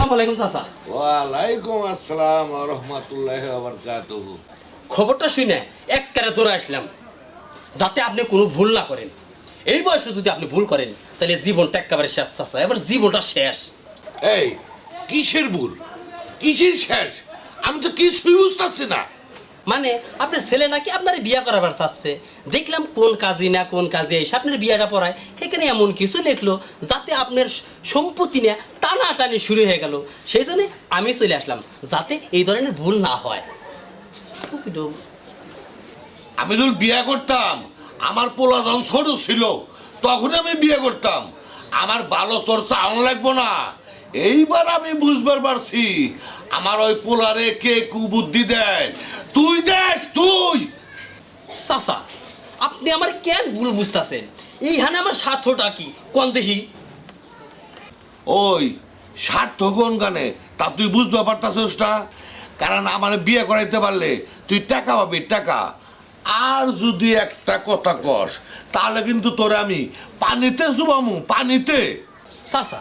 আসসালামু আলাইকুম চাচা। ওয়ালাইকুম আসসালাম ওয়া রাহমাতুল্লাহি ওয়া বারাকাতুহু। খবরটা শুনে একবারে দৌড়ে আসলাম, যাতে আপনি কোনো ভুল না করেন। এই বয়সে যদি আপনি ভুল করেন তাহলে জীবনটা একেবারে শেষ চাচা, এবার জীবনটা শেষ। এই কিসের ভুল, কিসের শেষ? আমি তো কিছুই বুঝতেছি না। মানে আপনার ছেলে নাকি আপনার বিয়ে করাবার চাচ্ছে, দেখলাম কোন কাজী না কোন কাজে এসে আপনার বিয়েটা পড়ায়, সেখানে এমন কিছু লিখলো যাতে আপনার সম্পত্তি নিয়ে টানাটানি শুরু হয়ে গেল। সেই জন্য আমি চলে আসলাম যাতে এই ধরনের ভুল না হয়। আমি যখন বিয়ে করতাম, আমার পোলা যখন ছোট ছিল তখন আমি বিয়ে করতাম। আমার ভালো তোর চাউন লাগবো না। এইবার আমি বুঝবার পারছি আমার ওই পোলারে কে কুবুদ্ধি দেয়। তুই দেশ তুই। চাচা, আপনি আমার কেন ভুল বুঝতেছেন? এইখানে আমার স্বার্থটা কি কোন দেখি? ওই স্বার্থ কোন গানে তা তুই বুঝতে পারতাছিস না? কারণ আমার বিয়ে করাইতে পারলে তুই টাকা পাবি, টাকা। আর যদি একটা কথা কস তাহলে কিন্তু তোরে আমি পানিতে চুবামু, পানিতে। চাচা,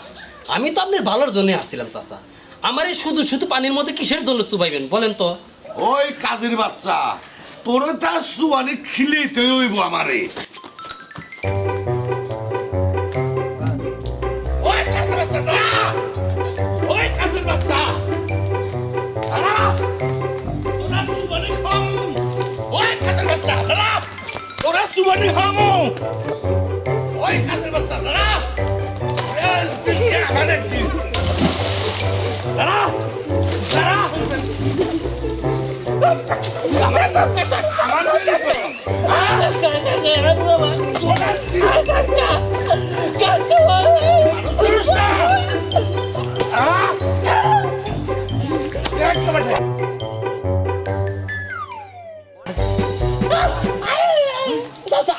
আমি তো আপনার ভালোর জন্য আসছিলাম চাচা। আমার এই শুধু শুধু পানির মধ্যে কিসের জন্য চুবাইবেন বলেন তো? ওই কাজের বাচ্চা, তোরে তার চুবানি খিলিতে হইব আমারে। ওই কাজের বাচ্চা দাঁড়া! ওই কাজের বাচ্চা দাঁড়া! তোরা চুবানি খামু! ওই কাজের বাচ্চা দাঁড়া! তোরা চুবানি খামু! ওই কাজের বাচ্চা দাঁড়া! এই দিকে আমার একদিন দাঁড়া! দাঁড়া!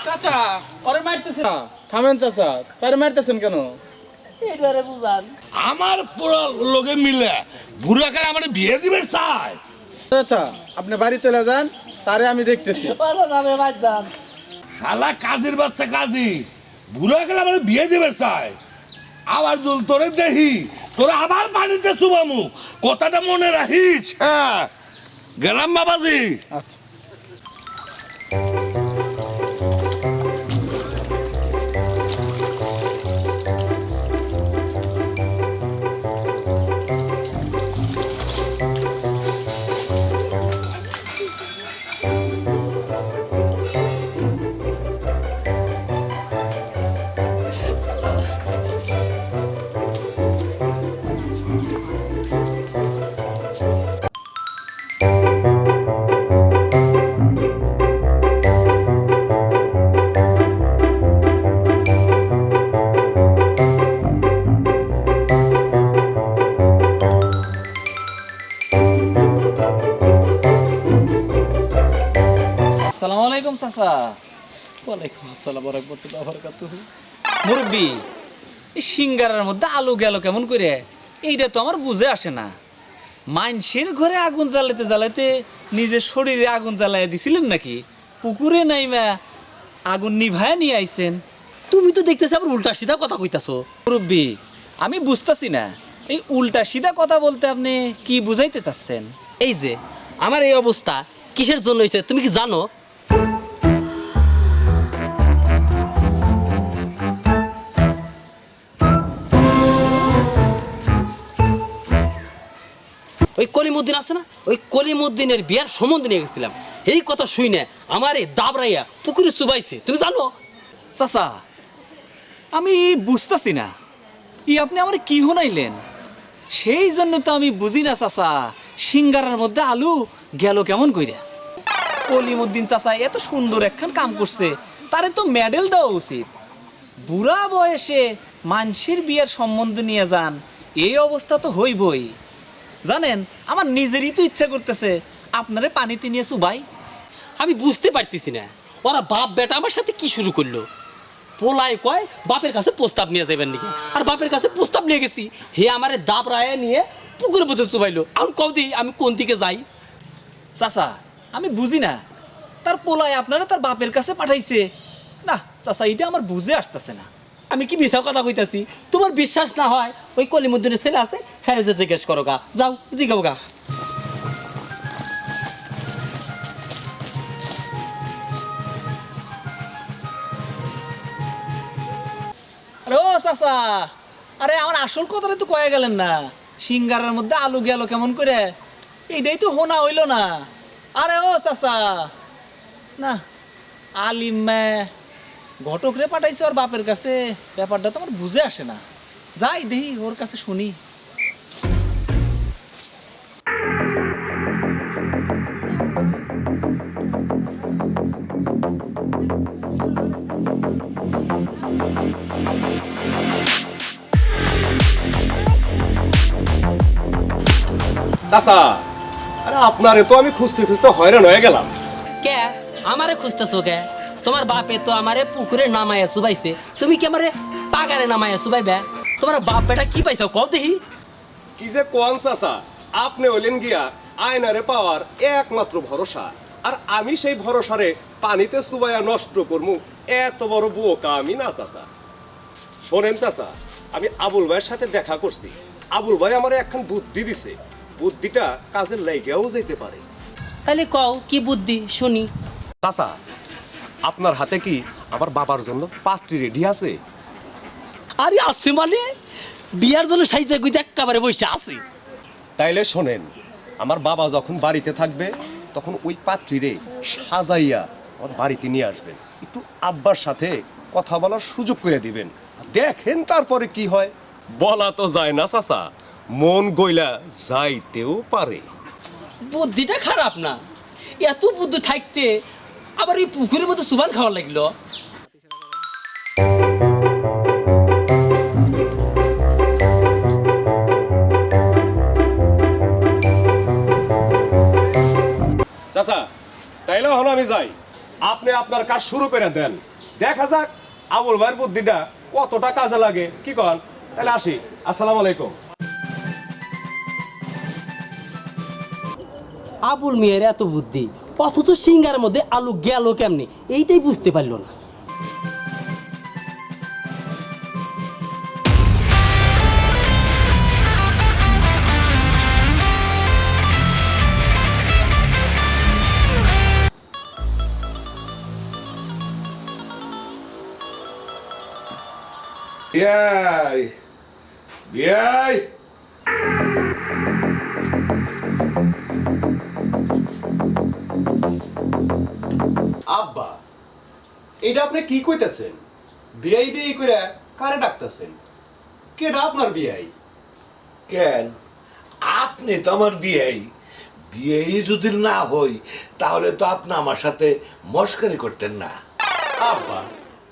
চাচা ওরে মারতেছে না, থামেন চাচা, তারে মারতেছেন কেন? এটারে বুঝান। আমার পুরো লোকে মিলে বুড়া কালে আমার বিয়ে দিবে চাই। চাচা আপনি বাড়ি চলে যান, তারে আমি দেখতেছি। শালা কাজের বাচ্চা কাজী, বুড়া কালে আমার বিয়ে দিবে চাই। আবার যদি তোরে দেখি তোরা আবার পানিতে চুবামু, কথাটা মনে রাখিস। হ্যাঁ, গেলাম বাবাজি। আচ্ছা। আসসালামু আলাইকুম চাচা। ওয়ালাইকুম আসসালাম ওয়া রাহমাতুল্লাহি ওয়া বারাকাতুহু। মুরব্বি, এই সিঙ্গারার মধ্যে আলু গেল কেমন করে, এইটা তো আমার বুঝে আসে না। মাইনষের ঘরে আগুন জ্বালাতে জ্বালাতে নিজের শরীরে আগুন জ্বালাইয়া দিছিলেন নাকি? পুকুরে নাইমা আগুন নিভায়া নিয়ে আইছেন। তুমি তো দেখতেছ আবার উল্টা সিধা কথা কইতাছো। মুরব্বি, আমি বুঝতাছি না এই উল্টা সিধা কথা বলতে আপনি কি বুঝাইতে চাচ্ছেন? এই যে আমার এই অবস্থা কিসের জন্য হয়েছে তুমি কি জানো? ওই কলিমুদ্দিন আছে না, ওই কলিমুদ্দিনের বিয়ার সম্বন্ধ নিয়ে গেছিলাম। এই কথা শুই না আমার এই দাবরাইয়া পুকুরে চুবাইছে, তুমি জানো? চাচা আমি বুঝতাছি না আপনি আমার কি শোনাইলেন। সেই জন্য তো আমি বুঝি না চাচা, সিঙ্গারার মধ্যে আলু গেল কেমন কইরা। কলিমুদ্দিন চাচা এত সুন্দর একখান কাম করছে, তারে তো মেডেল দেওয়া উচিত। বুড়া বয়সে মানুষের বিয়ের সম্বন্ধ নিয়ে যান, এই অবস্থা তো হইবই। জানেন আমার নিজেরই তো ইচ্ছা করতেছে আপনারে পানিতে নিয়ে চুবাই। আমি বুঝতে পারতেছি না ওরা বাপ বেটা আমার সাথে কি শুরু করলো। পোলায় কয় বাপের কাছে প্রস্তাব নিয়ে যাবেন নাকি, আর বাপের কাছে প্রস্তাব নিয়ে গেছি, হে আমারে দাব রায় নিয়ে পুকুরের মধ্যে চুবাইলো। আমি কও দিই আমি কোন দিকে যাই? চাচা আমি বুঝি না, তার পোলায় আপনারা তার বাপের কাছে পাঠাইছে না। চাচা এটা আমার বুঝে আসতেছে না। আমি কি মিছা কথা কইতাছি? তোমার বিশ্বাস না হয় ওই কলিমুদ্দিনের ছেলে আছে, হ্যাঁ যে জিজ্ঞেস করো গা, যাও জিগাও গা। আরে ও চাচা, আরে আমার আসল কথাটা তো কয়ে গেলেন না। সিঙ্গারার মধ্যে আলু গেল কেমন করে, এইটাই তো হোনা হইল না। আরে ও চাচা, না আলিম ঘটক রে পাঠাইছে ওর বাপের কাছে, ব্যাপারটা তো আমার বুঝে আসে না। যাই দেখি ওর কাছে শুনি। চাচা, আরে আপনারে তো আমি খুঁজতে খুঁজতে হয়রান হয়ে গেলাম। কে আমারে খুঁজতেছো কে? তোমার বাপে তো আমারে পুকুরে নামাইয়া সুবাইছে, তুমি কি আমারে পাগারে নামাইয়া সুবাইবে? তোমার বাপ বেটা কি পাইছো কও দেখি। কি যে কোন চাচা, আপনি হলেন গিয়া আয়নারে পাওয়ার একমাত্র ভরসা, আর আমি সেই ভরসারে পানিতে চুবাইয়া নষ্ট করমু এত বড় বোকা আমি না চাচা। শোনেন চাচা, আমি আবুল ভাইয়ের সাথে দেখা করছি। আবুল ভাই আমার একখান বুদ্ধি দিছে, বুদ্ধিটা কাজে লাইগাও যেতে পারে। তাহলে কও কি বুদ্ধি শুনি। চাচা, আপনার হাতে কি আমার বাবার জন্য পাত্রী রেডি আছে? আরে আছে মানে বিয়ার জন্য সাইজে গুইতে একেবারে বসে আছে। তাইলে শোনেন, আমার বাবা যখন বাড়িতে থাকবে তখন ওই পাত্রীরে সাজাইয়া আমার বাড়িতে নিয়ে আসবেন, একটু আব্বার সাথে কথা বলার সুযোগ করে দিবেন, দেখেন তারপরে কি হয়। বলা তো যায় না চাচা, মন গইলা যাইতেও পারে। বুদ্ধিটা খারাপ না, এত বুদ্ধি থাকতে আবার এই পুকুরের মধ্যে সুবান খাওয়া লাগলো। চাচা, তাইলে হলো আমি যাই, আপনি আপনার কাজ শুরু করে দেন, দেখা যাক আবুল ভাইয়ের বুদ্ধিটা কতটা কাজে লাগে। কি কন? তাহলে আসি, আসসালামু আলাইকুম। আবুল মিয়ার এত বুদ্ধি, অথচ সিঙ্গারের মধ্যে আলু গেল কেমনি এইটাই বুঝতে পারল না। বিয়াই বিয়াই আব্বা, এটা আপনি কি কইতেছেন? বিয়াই বিয়াই করে কারে ডাকতেছেন? কেডা আপনার বিয়াই? কেন আপনি তো আমার বিয়াই, বিয়াই যদি না হই তাহলে তো আপনি আমার সাথে মস্কারি করতেন না। আব্বা,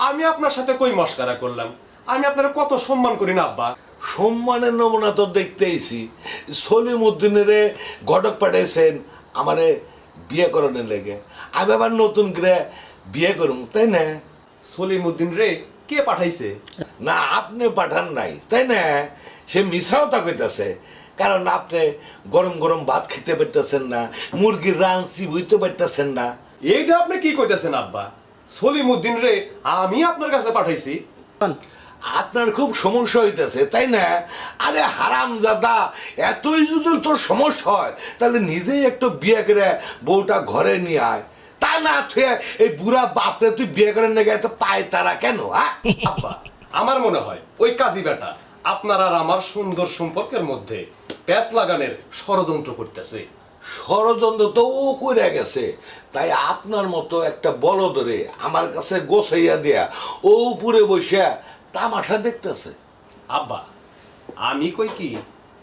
আমি আপনার সাথে কই মস্কারা করলাম? আমি আপনার কত সম্মান করি না আব্বা। সম্মানের নমুনা তো দেখতেইছি, সলিম উদ্দিনেরে ঘটক পাঠাইছেন আমারে বিয়ে করানোর লেগে, আমি আবার নতুন করে বিয়ে করুম, তাই না? সলিম উদ্দিন রে কে পাঠাইছে? না আপনি পাঠান নাই, তাই না? সে মিশাও তা কইতাছে, কারণ আপনি গরম গরম ভাত খেতে পারতেছেন না, মুরগির রাঁধছি বুঝতে পারতেছেন না। এইটা আপনি কি কইতেছেন আব্বা? সলিম উদ্দিন রে আমি আপনার কাছে পাঠাইছি? আপনার খুব সমস্যা হইতেছে, তাই না? আরে হারামজাদা, এতই যদি তোর সমস্যা হয় তাহলে নিজেই একটু বিয়ে করে বউটা ঘরে নিয়ে আয়, তা না তুই এই বুড়া বাপরে তুই বিয়ে করেন না এত পায় তারা কেন? আব্বা, আমার মনে হয় ওই কাজী বেটা আপনার আর আমার সুন্দর সম্পর্কের মধ্যে প্যাঁচ লাগানোর ষড়যন্ত্র করতেছে। ষড়যন্ত্র তো ও করে গেছে, তাই আপনার মতো একটা বলদরে আমার কাছে গোছাইয়া দেয়া ও উপরে বসে তামাশা দেখতেছে। আব্বা, আমি কই কি,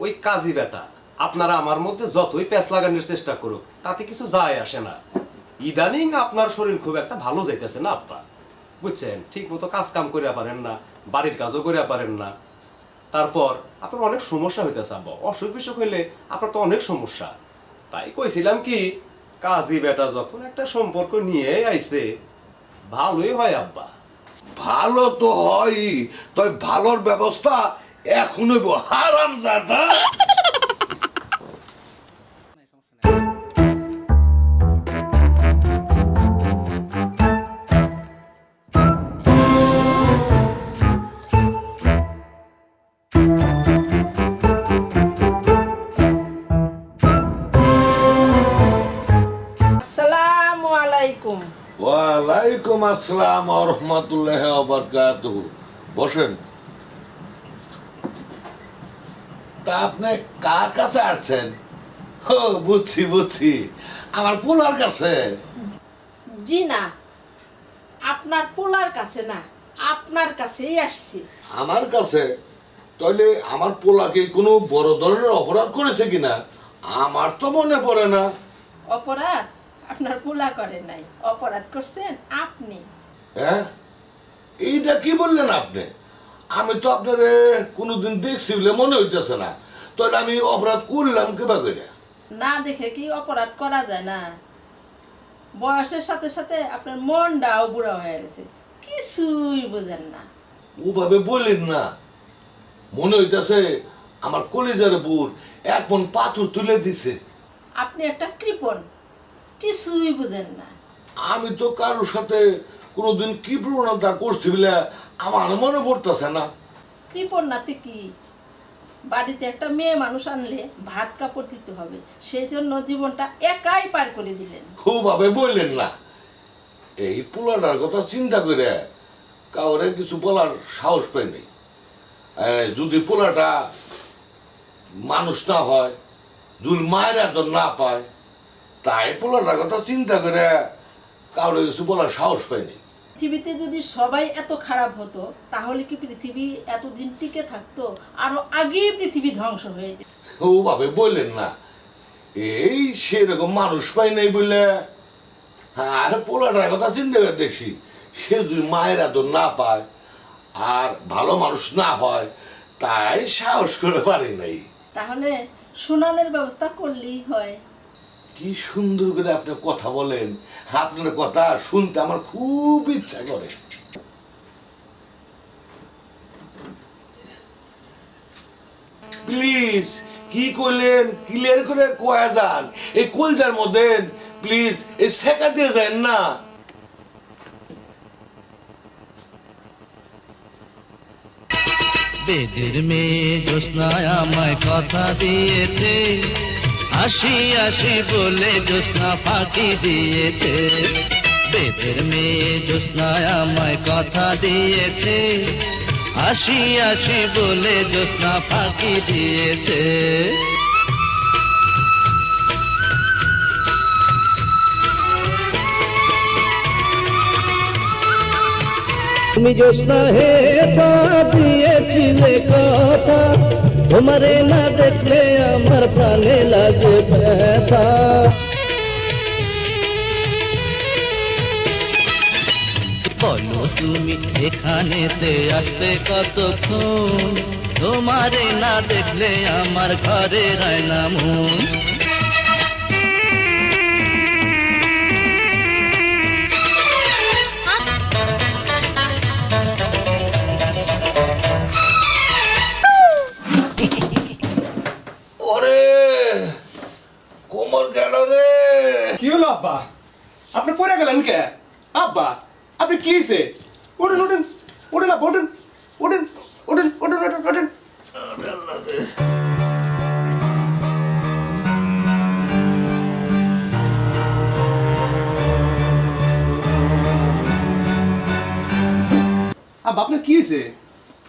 ওই কাজী বেটা আপনারা আমার মধ্যে যতই প্যাঁচ লাগানোর চেষ্টা করুক তাতে কিছু যায় আসে না। ইদানিং আপনার শরীর খুব একটা ভালো যাইতেছে না আব্বা, বুঝছেন? ঠিক মতো কাজ কাম করে পারেন না, বাড়ির কাজও করে পারেন না, তারপর আপনার অনেক সমস্যা হইতেছে আব্বা। অসুখ বিসুখ হইলে আপনার তো অনেক সমস্যা। তাই কইছিলাম কি, কাজী বেটা যখন একটা সম্পর্ক নিয়ে আইছে ভালোই হয় আব্বা। ভালো তো হয়, তবে ভালোর ব্যবস্থা এখনই হারামজাদা। ওয়ালাইকুম আসসালাম ওয়া রাহমাতুল্লাহি ওয়া বারাকাতুহু। বসেন। তা আপনি কার কাছে আসছেন? ও বুঝছি, আমার পোলার কাছে। জি না, আপনার পোলার কাছে না, আপনার কাছেই আসছি। আমার কাছে? তাহলে আমার পোলাকে কোনো বড় ধরনের অপরাধ করেছে কিনা? আমার তো মনে পড়ে না। অপরাধ আপনার পোলা করে নাই, অপরাধ করছেন আপনি। হ্যাঁ, এইটা কি বললেন আপনি? আমি তো আপনার কোনোদিন দেখছি বলে মনে হইতেছে না। তাহলে আমি অপরাধ করলাম কিবা করে? না দেখে কি অপরাধ করা যায় না? বয়সের সাথে সাথে আপনার মনটাও বুড়া হয়ে গেছে, কিছুই বোঝেন না। ওভাবে বললেন না। মনে হইতেছে আমার কলিজার বুর এক মন পাথর তুলে দিছে। আপনি একটা কৃপণ, কিছুই বুঝেন না। আমি তো কারোর সাথে কোনোদিন কি প্রবণতা করছি বলে আমার মনে পড়তেছে না। কৃপণ নাতে কি? বাড়িতে একটা মেয়ে মানুষ আনলে ভাত কাপড় দিতে হবে, সেই জন্য জীবনটা একাই পার করে দিলেন। ওভাবে বললেন না। এই পোলাটার কথা চিন্তা করে কাউরে কিছু বলার সাহস পাইনি। যদি পোলাটা মানুষ না হয়, যদি মায়ের আদর না পায়, তাই পোলাটার কথা চিন্তা করে কাউরে কিছু বলার সাহস পাইনি। পৃথিবীতে যদি সবাই এত খারাপ হতো তাহলে কি পৃথিবী এতদিন টিকে থাকতো? আরো আগেই পৃথিবী ধ্বংস হয়ে যেত। ওভাবে বললেন না। এই সেরকম মানুষ পাই নাই বললে। আর পোলাটার কথা চিন্তা করে দেখছি, সে যদি মায়ের আদর না পায় আর ভালো মানুষ না হয়, তাই সাহস করে পারি নাই। তাহলে শুনানোর ব্যবস্থা করলেই হয়। কি সুন্দর করে আপনি কথা বলেন। আপনার কথা শুনতে আমার খুব ইচ্ছা করে। প্লিজ, কি কইলেন ক্লিয়ার করে কয়া যান। এই কলজার মধ্যে প্লিজ এই শেখা দিয়ে যান না। বেদের মেয়ে জ্যোৎস্নায় আমায় কথা দিয়েছে, আসি আসি বলে জ্যোৎস্না ফাঁকি দিয়েছে। বেদের মেয়ে জ্যোৎস্নায় আমায় কথা দিয়েছে, আসি আসি বলে জ্যোৎস্না ফাঁকি দিয়েছে। তুমি জ্যোৎস্না হে দিয়েছিলে কথা, তোমারে না দেখলে আমার প্রাণে লাগে ব্যথা। বলো তুমি এখানেতে আসবে কতক্ষণ, তোমারে না দেখলে আমার ঘরে রায় না মন। ওরে কোমর গেল রে। কি হলো আব্বা? আপনি পড়ে গেলেন কে? আব্বা আপনি কি হয়েছে? ওঠেন ওঠেন ওঠেন আব্বা, ওঠেন ওঠেন ওঠেন ওঠেন ওঠেন ওঠেন। আব্বা আপনার কি হয়েছে?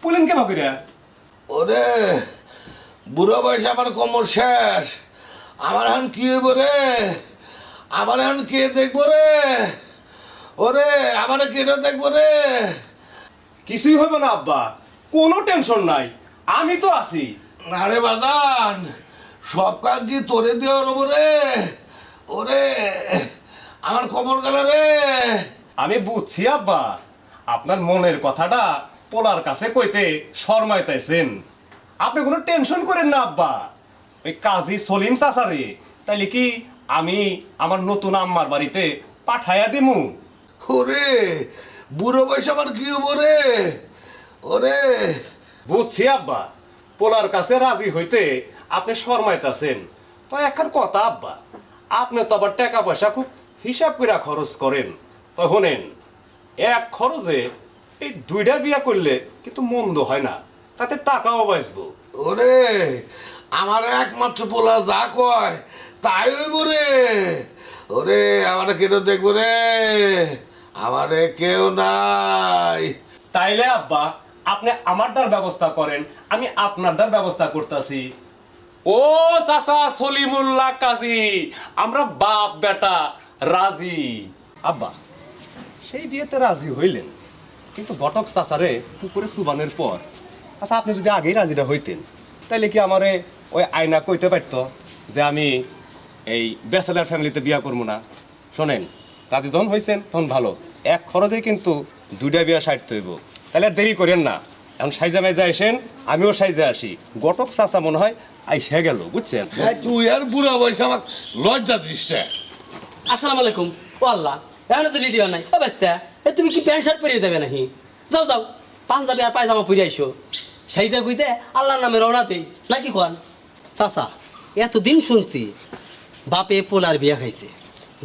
পড়লেন কে বাকিরা? ওরে বুড়ো বয়সে আমার কোমর শেষ। আমার এখন কি হইব রে? আমার এখন কে দেখবো রে? ওরে আমার কেটে দেখবো রে? কিছুই হবে না আব্বা, কোনো টেনশন নাই, আমি তো আছি। আরে বাদান, সব কাজ কি তোরে দেওয়া রবো রে? ওরে আমার কোমর গেল রে। আমি বুঝছি আব্বা, আপনার মনের কথাটা পোলার কাছে কইতে শর্মাইতেছেন। আপনি কোনো টেনশন করেন না আব্বা। ওই কাজী সলিম চাচারে তাইলে কি আমি আমার নতুন আম্মার বাড়িতে পাঠাইয়া দিমু। ওরে বুড়ো বয়সে আমার কি হবো রে? ওরে বুঝছি আব্বা, পোলার কাছে রাজি হইতে আপনি শর্মাইতেছেন। তো একখান কথা আব্বা, আপনি তো আবার টাকা পয়সা খুব হিসাব করে খরচ করেন। তো শোনেন, এক খরচে এই দুইটা বিয়া করলে কিন্তু মন্দ হয় না, তাতে টাকাও বাঁচবো। ওরে আমার একমাত্র পোলা যা কয় তাই হইব রে। ওরে আমার কেটে দেখবো রে। আমারে কেউ নাই। তাইলে আব্বা আপনি আমার দ্বার ব্যবস্থা করেন, আমি আপনার দ্বার ব্যবস্থা করতেছি। ও চাচা সলিমুল্লাহ কাজী, আমরা বাপ বেটা রাজি। আব্বা সেই বিয়েতে রাজি হইলেন, কিন্তু ঘটক চাচারে পুকুরে সুবানের পর, আচ্ছা আপনি যদি আগেই রাজিটা হইতেন তাইলে কি আমারে ওই আয়না কইতে পারতো যে আমি এই ব্যাচেলার ফ্যামিলিতে বিয়া করবো না? শোনেন, রাজি যখন হয়েছেন তখন ভালো, এক খরচে কিন্তু দুইটা বিয়া সাইড হইব। তাহলে আর দেরি করেন না, এখন সাইজা মেজা আসেন, আমিও সাইজে আসি। ঘটক চাচা মনে হয় আইসে গেল, বুঝছেন? তুই আর বুড়া বয়সে আমার লজ্জা দিস না। আসসালামু আলাইকুম। ও আল্লাহ, এখন তো রেডিও নাই। ও বাস্তা, এ তুমি কি প্যান্ট শার্ট পরে যাবে নাকি? যাও যাও, পাঞ্জাবি আর পায়জামা পরে আইসো। সেইটা কইতে আল্লাহর নামে রওনাতেই নাকি কোন? চাচা, এতদিন শুনছি বাপে পোলার বিয়ে খাইছে,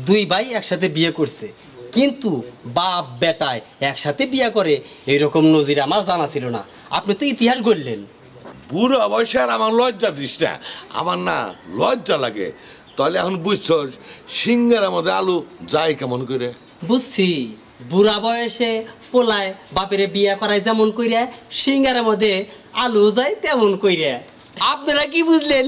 দুই ভাই একসাথে বিয়ে করছে, কিন্তু বাপ বেটায় একসাথে বিয়ে করে এইরকম নজির আমার জানা ছিল না। আপনি তো ইতিহাস গড়লেন। বুড়া বয়সে আর আমার লজ্জা দিস না। আমার না লজ্জা লাগে। তাহলে এখন বুঝছস সিঙ্গারের মধ্যে আলু যায় কেমন করে? বুঝছি, বুড়া বয়সে পোলায় বাপেরে বিয়ে করায় যেমন কইরা, সিঙ্গারের মধ্যে আলু যায় তেমন কইরা। আপনারা কি বুঝলেন?